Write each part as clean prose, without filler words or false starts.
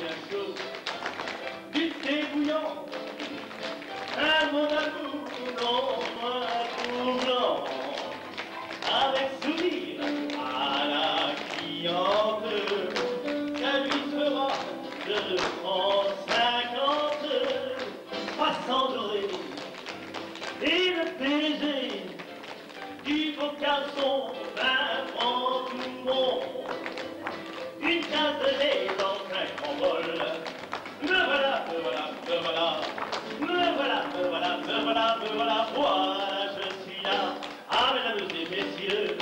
bien chaud, du thé bouillant, un mon amour, non, un amour blanc, avec sourire à la cliente, ça lui fera 2 francs 50, 300 dorés, et le baiser du beau garçon, 20 francs tout rond, une tasse de lait dans un grand bol. Me voilà, me voilà, me voilà, me voilà, me voilà, me voilà, me voilà, moi je suis là. Ah, mesdames et messieurs,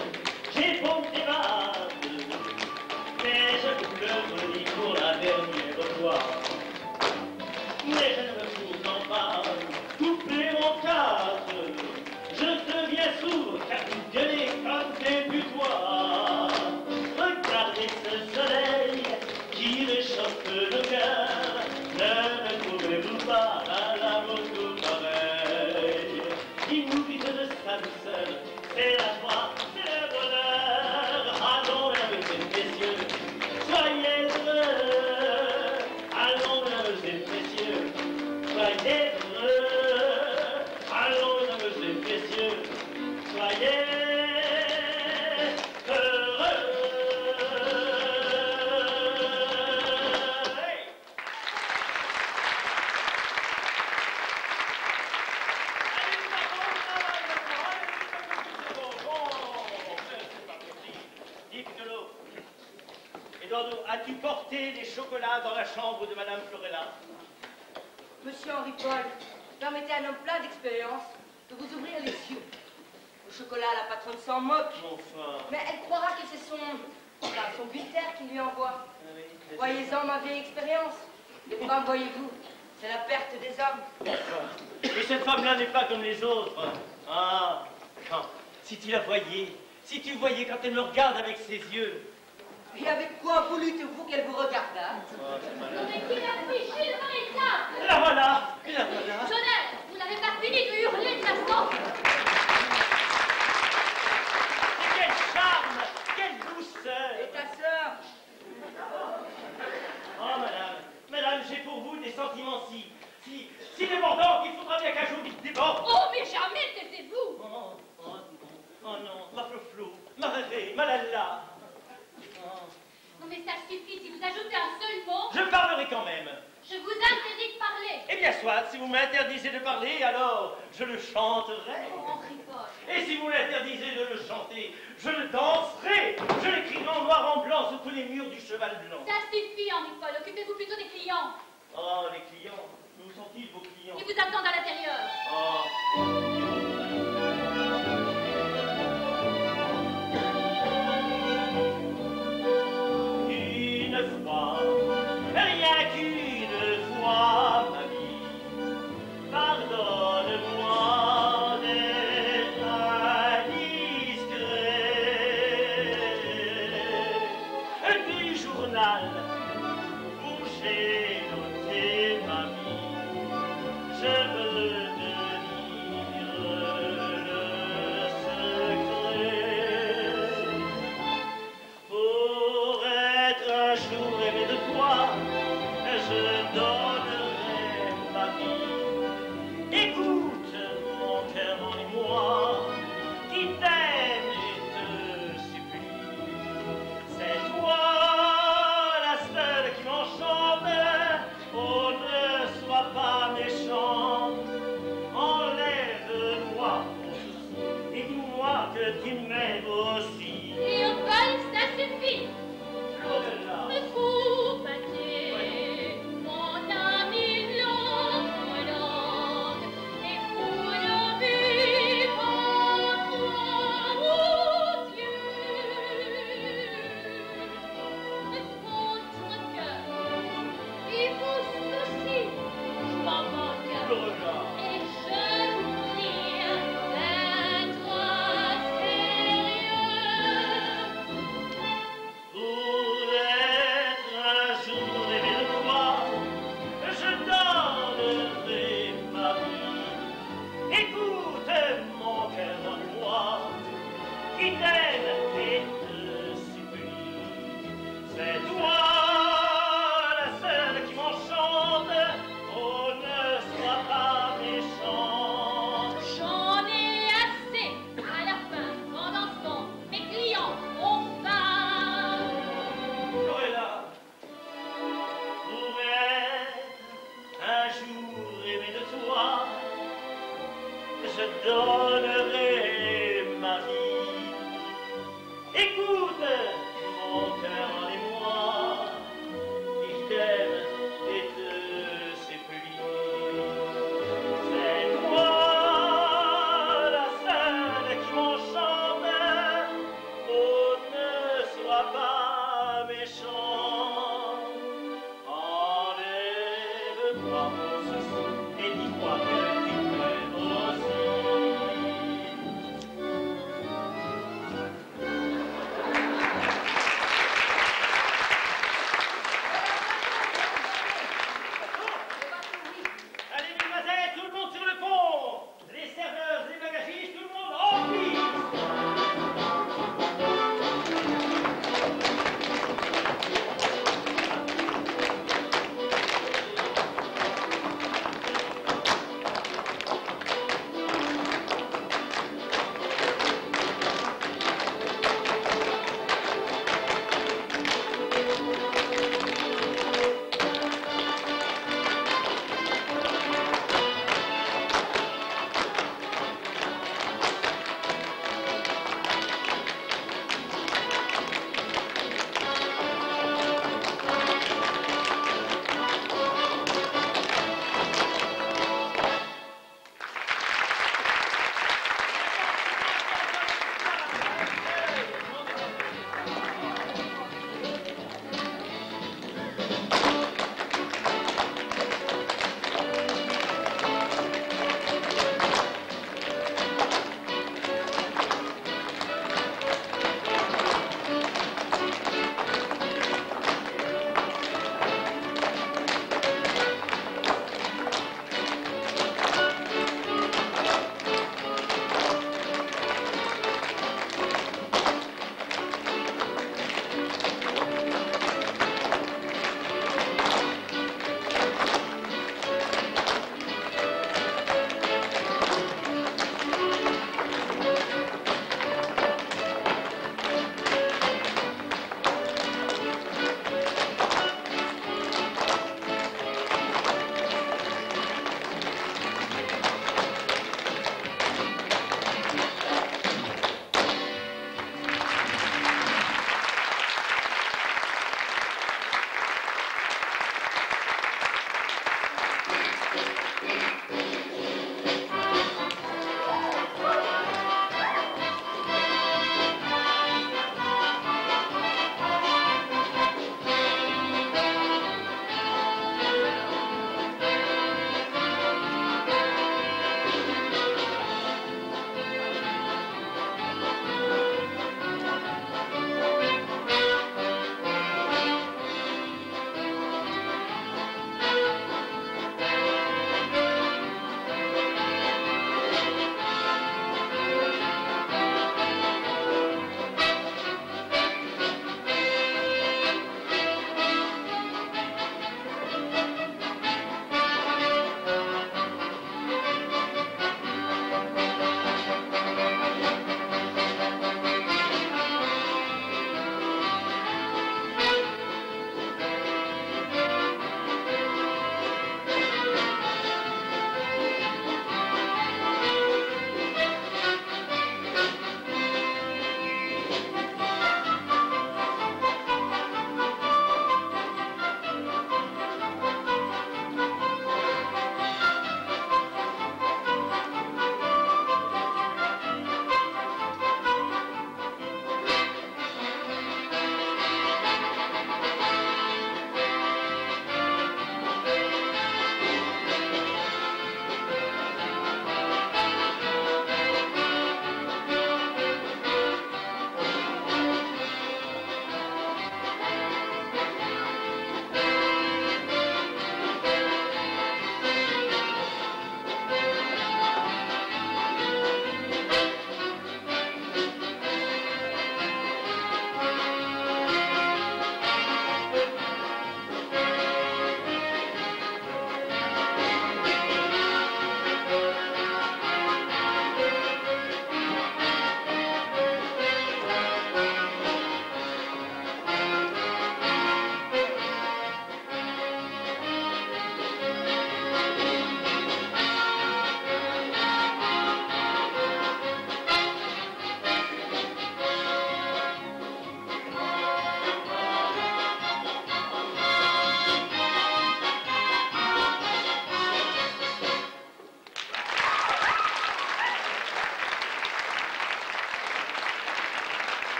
j'ai beau me débattre, mais je vous le redis pour la dernière fois. Mais je ne me souviens pas, couper mon cadre, je deviens sourd car vous gueulez comme des butoirs. Regardez ce soleil qui réchauffe le cœur, ne trouvez-vous pas à la moto pareil? Il nous vide de sa douceur, c'est la joie, c'est le bonheur. Allons, mesdames et messieurs, soyez heureux. Allons, mesdames et messieurs, soyez heureux. Allons, mesdames et messieurs, soyez heureux. Eduardo, as-tu porté des chocolats dans la chambre de Madame Florella? Monsieur Henri Paul, permettez à un homme plein d'expérience de vous ouvrir les yeux. Au chocolat, la patronne s'en moque. Enfin. Mais elle croira que c'est son buter qui lui envoie. Oui, Voyez-en ma vieille expérience. Les femmes, voyez-vous, c'est la perte des hommes. Mais cette femme-là n'est pas comme les autres. Ah, si tu la voyais, si tu voyais quand elle me regarde avec ses yeux. Et avec quoi voulûtes-vous qu'elle vous regardât? Mais qui l'a fiché devant les tables? La voilà, la voilà. Tonnerre, vous n'avez pas fini de hurler de la sorte? Quel charme, quelle douceur. Et ta sœur? Oh, madame, j'ai pour vous des sentiments si débordants qu'il faudra bien qu'un jour ils débordent. Oh, mais jamais taisez-vous! Oh non, ma flou, ma rêvée, ma lala. Non, mais ça suffit, si vous ajoutez un seul mot... Je parlerai quand même. Je vous interdis de parler. Eh bien, soit, si vous m'interdisez de parler, alors je le chanterai. Oh, Henri Paul. Et si vous m'interdisez de le chanter, je le danserai. Je l'écrirai en noir en blanc sur tous les murs du cheval blanc. Ça suffit, Henri Paul. Occupez-vous plutôt des clients. Oh, les clients. Où sont-ils, vos clients? Ils vous attendent à l'intérieur. Oh. Une fois, rien qu'une fois, ma vie, pardonne-moi d'être indiscret. Du journal où j'ai noté ma vie, je veux te dire crois en ceci et dis-moi que tu m'aimes aussi. Allez, mesdemoiselles, tout le monde sur le pont! Les serveurs, les bagagistes, tout le monde en piste!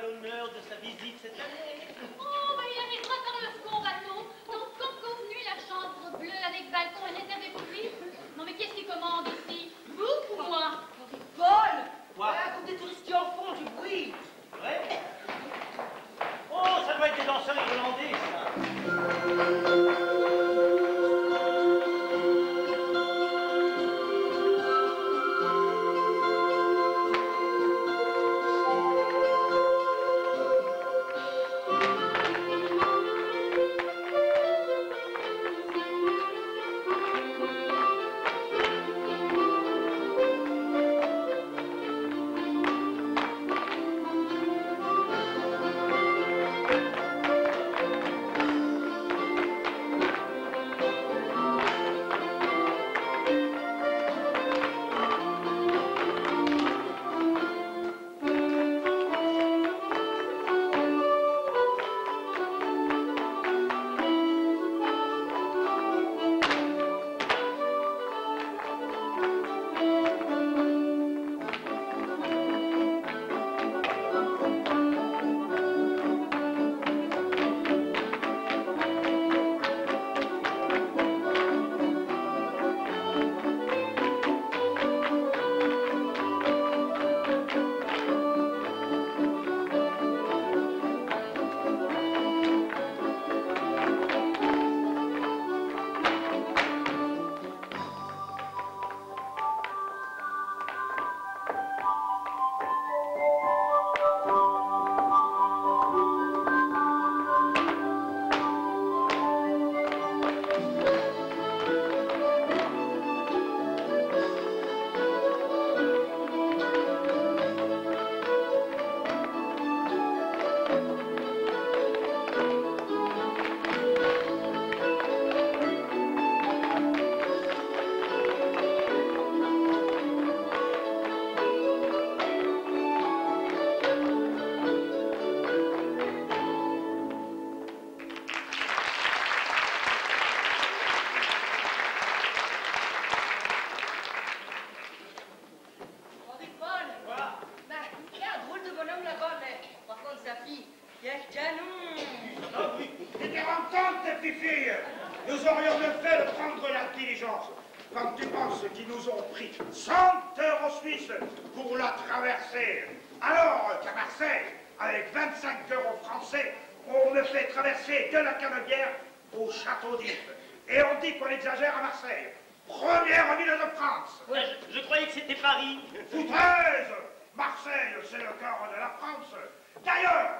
l'honneur de sa visite cette année. Quel canon! T'étais contente, tes petites filles. Nous aurions mieux fait de prendre la diligence. Quand tu penses qu'ils nous ont pris 100 € suisses pour la traverser, alors qu'à Marseille, avec 25 € français, on me fait traverser de la Canebière au Château d'If. Et on dit qu'on exagère à Marseille. Première ville de France. Ah, je croyais que c'était Paris. Foutreuse! Marseille, c'est le cœur de la France. D'ailleurs,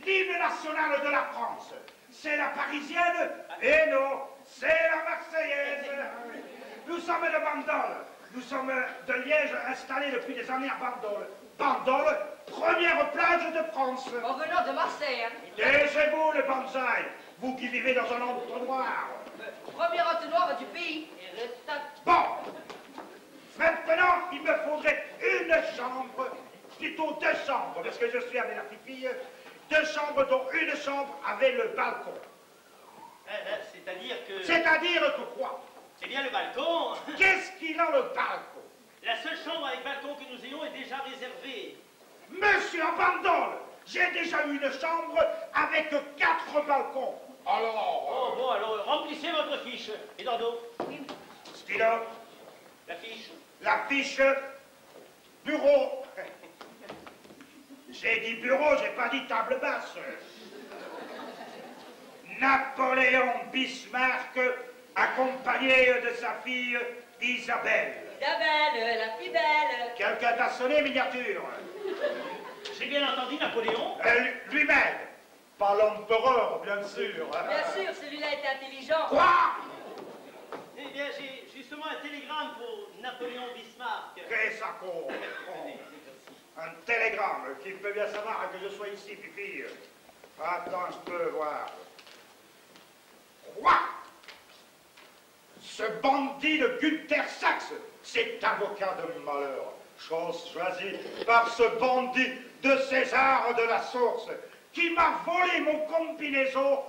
l'hymne national de la France, c'est la parisienne, et non, c'est la marseillaise. Nous sommes de Bandol, nous sommes de Liège, installés depuis des années à Bandol. Bandol, première plage de France. En venant de Marseille, hein. Taisez-vous, le bonsaï, vous qui vivez dans un entonnoir. Premier entonnoir du pays. Et le tac. Bon, maintenant, il me faudrait une chambre, plutôt 2 chambres, parce que je suis avec la petite fille, 2 chambres dont une chambre avait le balcon. C'est-à-dire que... C'est-à-dire que quoi? C'est bien le balcon. Qu'est-ce qu'il a le balcon? La seule chambre avec balcon que nous ayons est déjà réservée. Monsieur Bandol, j'ai déjà eu une chambre avec 4 balcons. Alors... Oh bon, alors remplissez votre fiche. Et Dordo? Stylo, La fiche. la fiche, bureau. J'ai dit bureau, j'ai pas dit table basse. Napoléon Bismarck, accompagné de sa fille Isabelle. Isabelle, la plus belle. Quelqu'un t'a sonné, miniature? J'ai bien entendu Napoléon. Lui-même. Pas l'empereur, bien sûr. Bien sûr, celui-là était intelligent. Quoi? Eh bien, j'ai justement un télégramme pour Napoléon Bismarck. Qu'est-ce ça qu'on... Un télégramme qui peut bien savoir que je sois ici, pipi. Attends, je peux voir. Quoi? Ce bandit de Günther Sachs, cet avocat de malheur, chose choisie par ce bandit de César de la Source, qui m'a volé mon combinaison,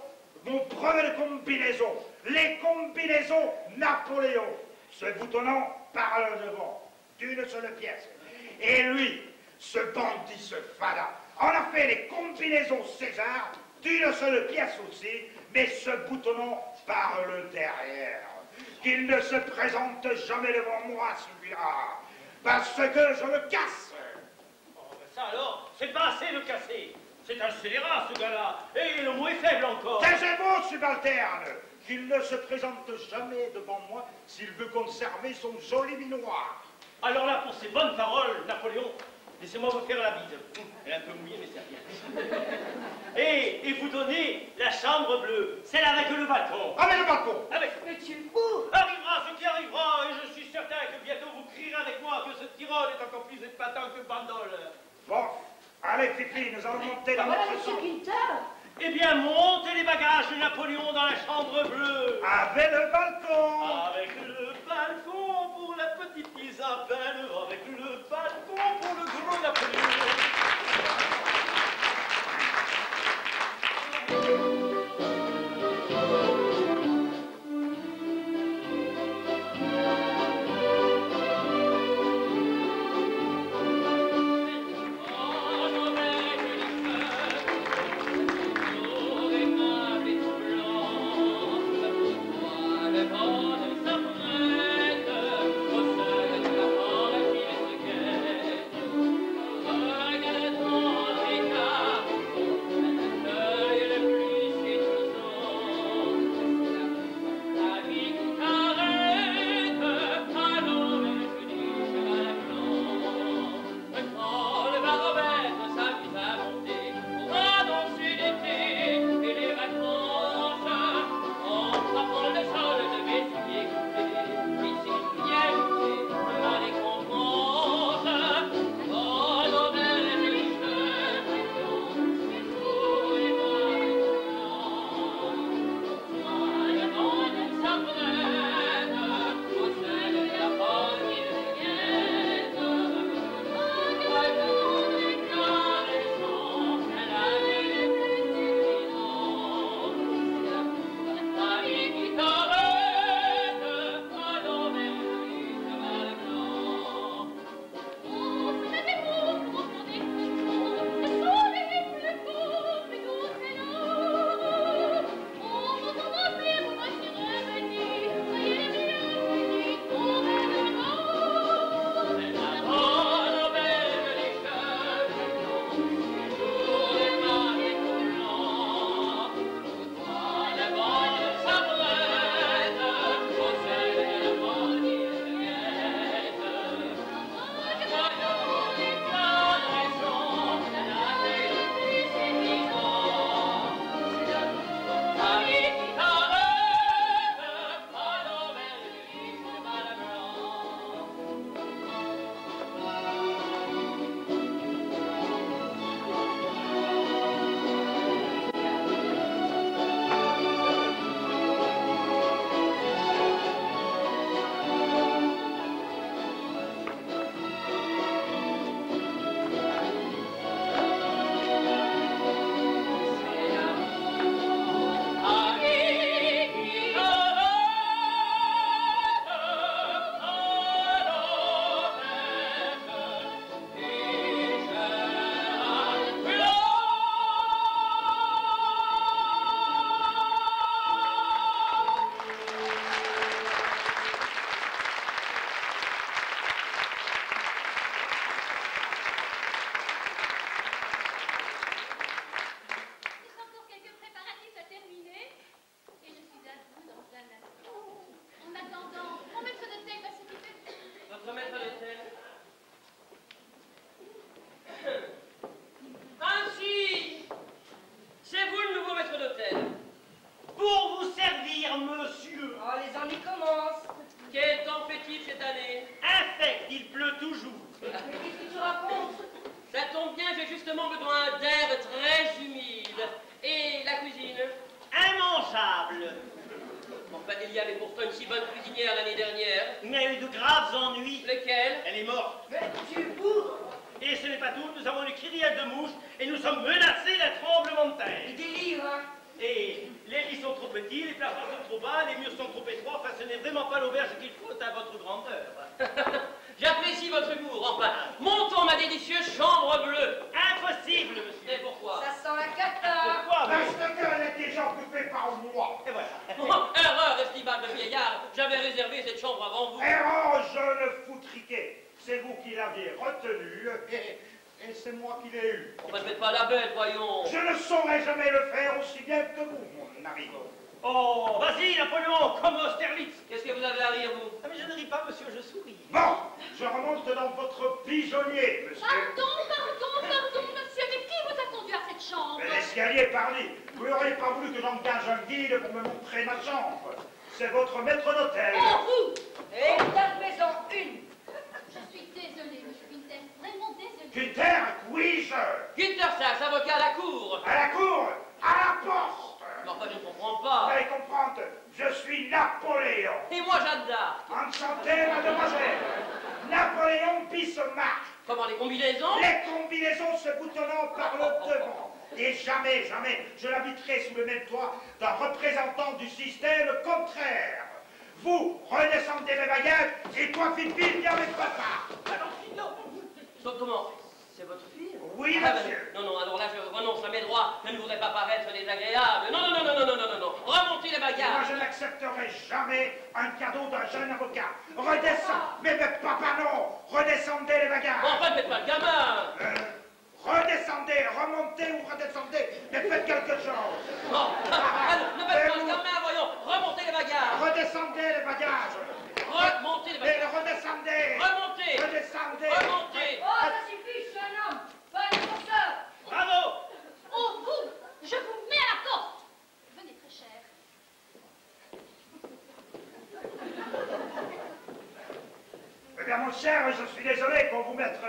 mon brevet de combinaison, les combinaisons Napoléon, se boutonnant par le devant, d'une seule pièce. Et lui, ce bandit, ce fada, en a fait les combinaisons César, d'une seule pièce aussi, mais se boutonnant par le derrière. Qu'il ne se présente jamais devant moi, celui-là, parce que je le casse. Oh, ben ça alors, c'est pas assez de casser. C'est un scélérat, ce gars-là. Et le mot est faible encore. Taisez-vous, subalterne, qu'il ne se présente jamais devant moi s'il veut conserver son joli minoir. Alors là, pour ces bonnes paroles, Napoléon, laissez-moi vous faire la bise. Elle est un peu mouillée, mais c'est rien. Et vous donnez la chambre bleue, celle avec le balcon. Avec le balcon. Avec... Mais tu es fou. Arrivera ce qui arrivera, et je suis certain que bientôt vous crierez avec moi que ce Tyrol est encore plus épatant que Bandol. Bon, allez, Pipi, nous allons monter dans Voilà, notre monsieur chambre. Quinter. Eh bien, montez les bagages de Napoléon dans la chambre bleue. Avec le balcon. Avec le balcon pour la petite Isabelle, avec le balcon pour le gros Napoléon. Oh, petits, les plafonds sont trop bas, les murs sont trop étroits, enfin ce n'est vraiment pas l'auberge qu'il faut à votre grandeur. J'apprécie votre humour, enfin. Montons, ma délicieuse chambre bleue. Impossible, monsieur. Et pourquoi? Ça sent la cata. Pourquoi? Parce qu'elle est déjà occupée par moi. Et voilà. Erreur, estimable vieillard. J'avais réservé cette chambre avant vous. Errant, jeune foutriquet, c'est vous qui l'aviez retenu, et c'est moi qui l'ai eu. On ne faites pas la bête, voyons. Je ne saurais jamais le faire aussi bien que vous, mon ami. Oh, vas-y, Napoléon, comme Austerlitz. Qu'est-ce que vous avez à rire, vous? Ah, mais je ne ris pas, monsieur, je souris. Bon, je remonte dans votre pigeonnier, monsieur. Pardon, monsieur, mais qui vous a conduit à cette chambre? Mais l'escalier parli. Vous n'auriez pas voulu que j'engage un guide pour me montrer ma chambre. C'est votre maître d'hôtel. Oh, vous! Et ta maison, une. Je suis désolée, monsieur Quintel, vraiment désolée. Gunther, oui, Günther Sachs, avocat à la cour. à la cour, à la porte. Mais enfin, je ne comprends Vous pas. allez comprendre, je suis Napoléon. Et moi, Jeanne d'Arc. Enchanté, mademoiselle. Napoléon Bismarck. Comment, les combinaisons? Les combinaisons se boutonnant par le devant. Et jamais, jamais, je l'habiterai sous le même toit d'un représentant du système contraire. Vous, redescendez mes bagages, et toi, Fifi, viens avec papa. Donc, comment? C'est votre fille? Oui, Ah, monsieur. non, alors là, je renonce à mes droits. Je ne voudrais pas paraître désagréable. Non. Remontez les Moi, bagages. je n'accepterai jamais un cadeau d'un jeune avocat. Redescends, mais papa, non. Redescendez les bagages. Enfin, ne faites pas le gamin. Redescendez, remontez ou redescendez, mais faites quelque chose. Non, ne faites pas le gamin, voyons. Remontez les bagages. Redescendez les bagages. Remontez les Mais bagages. redescendez. Remontez. Redescendez. Remontez. Oh, ça suffit, je suis un homme, pas un défenseur. Bravo. Oh, vous! Je vous mets à la porte! Venez, très cher. Eh bien, mon cher, je suis désolé pour vous mettre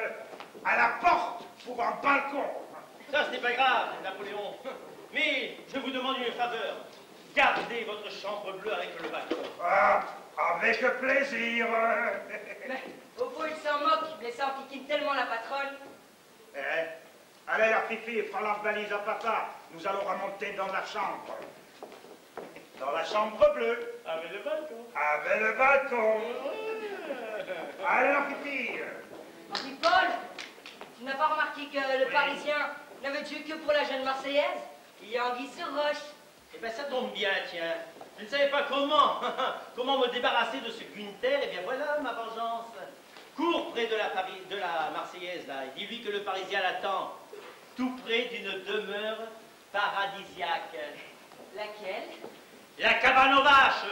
à la porte pour un balcon. Ça, ce n'est pas grave, Napoléon. Mais je vous demande une faveur. Gardez votre chambre bleue avec le balcon. Ah, avec plaisir. Mais au fond, il s'en moque, mais ça enquiquine tellement la patronne. Eh, allez, la Fifi, prends la valise à papa. Nous allons remonter dans la chambre. Dans la chambre bleue. Avec le balcon. Avec le balcon. Allez, la Fifi. Henri-Paul, tu n'as pas remarqué que le Parisien n'avait de jeu que pour la jeune Marseillaise? Il y a anguille sur roche. Eh bien, ça tombe bien, tiens. Je ne savais pas comment. Comment me débarrasser de ce Gunther. Eh bien, voilà ma vengeance. Cours près de la Marseillaise, là, et dis-lui que le Parisien l'attend. Tout près d'une demeure paradisiaque. Laquelle? La cabane aux vaches.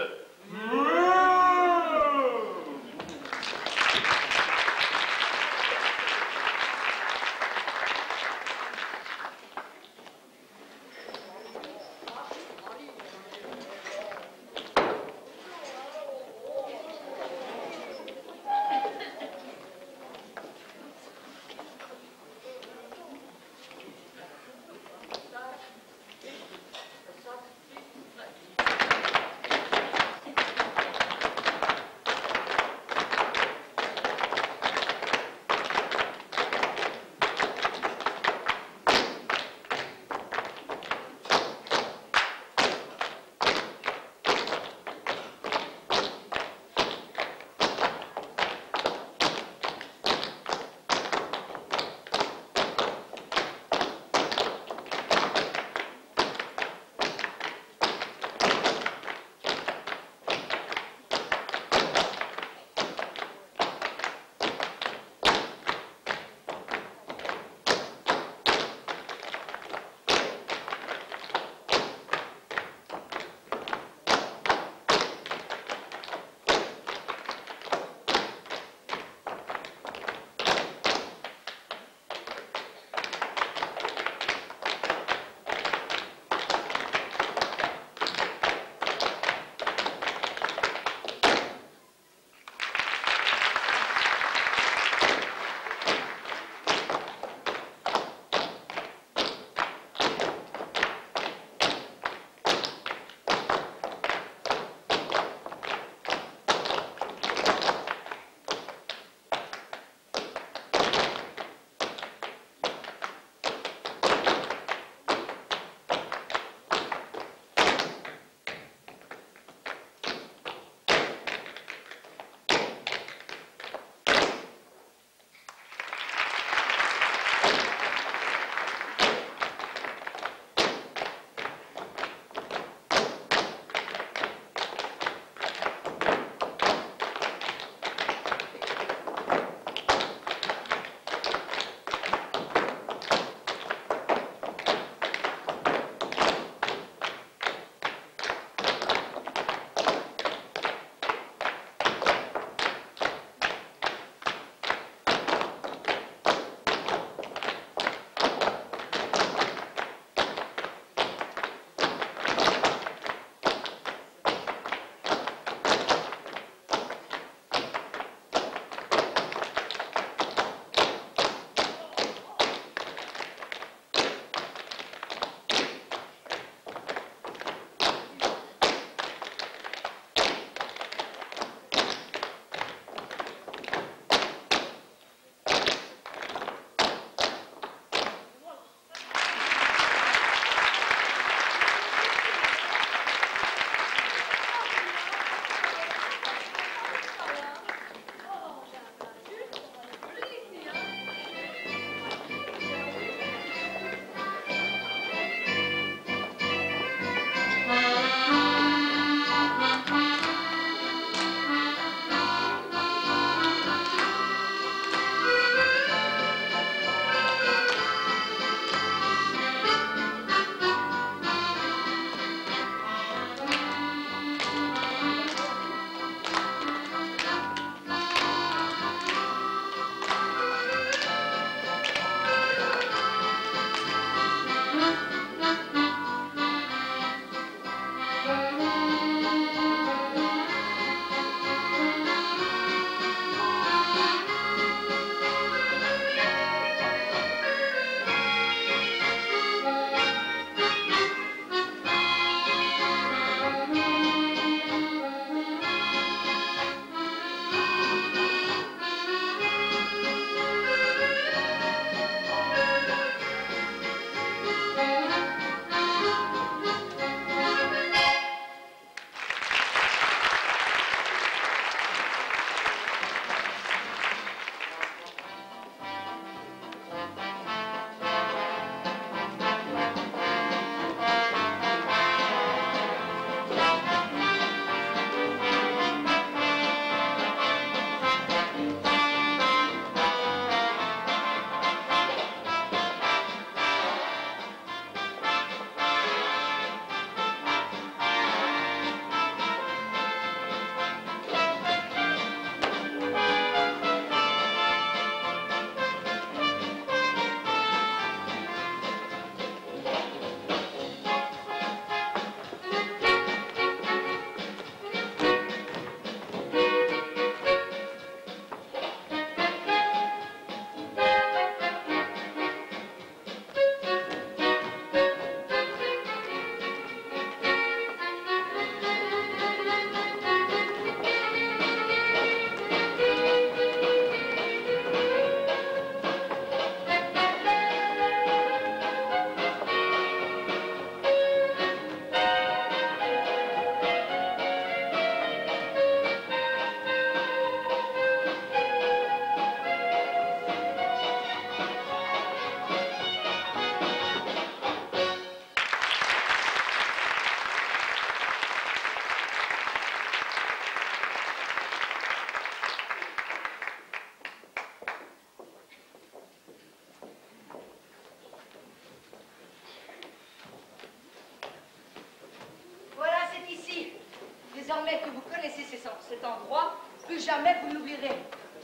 cet endroit, plus jamais vous ne l'oublierez.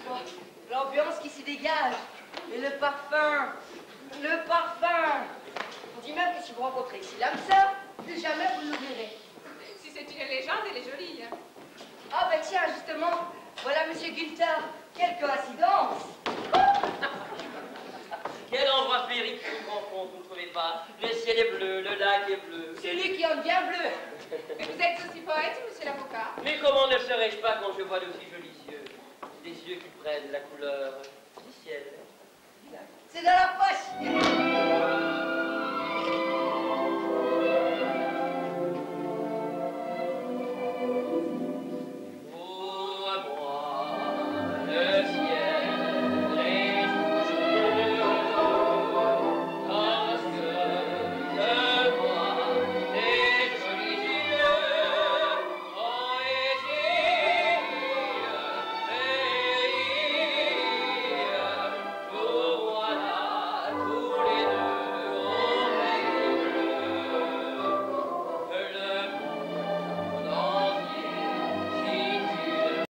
Oh, l'ambiance qui s'y dégage. Et le parfum. Le parfum. On dit même que si vous rencontrez ici l'âme sœur, plus jamais vous ne l'oublierez. Si c'est une légende, elle est jolie. Hein. Ah ben tiens, justement, voilà Monsieur Gunther. Quelle coïncidence. Quel endroit féerique se rencontre, vous ne trouvez pas? Le ciel est bleu, le lac est bleu. Celui qui en bien bleu. Mais vous êtes aussi poète, monsieur l'avocat? Mais comment ne le serais-je pas quand je vois d'aussi jolis yeux? Des yeux qui prennent la couleur du ciel. C'est dans la poche.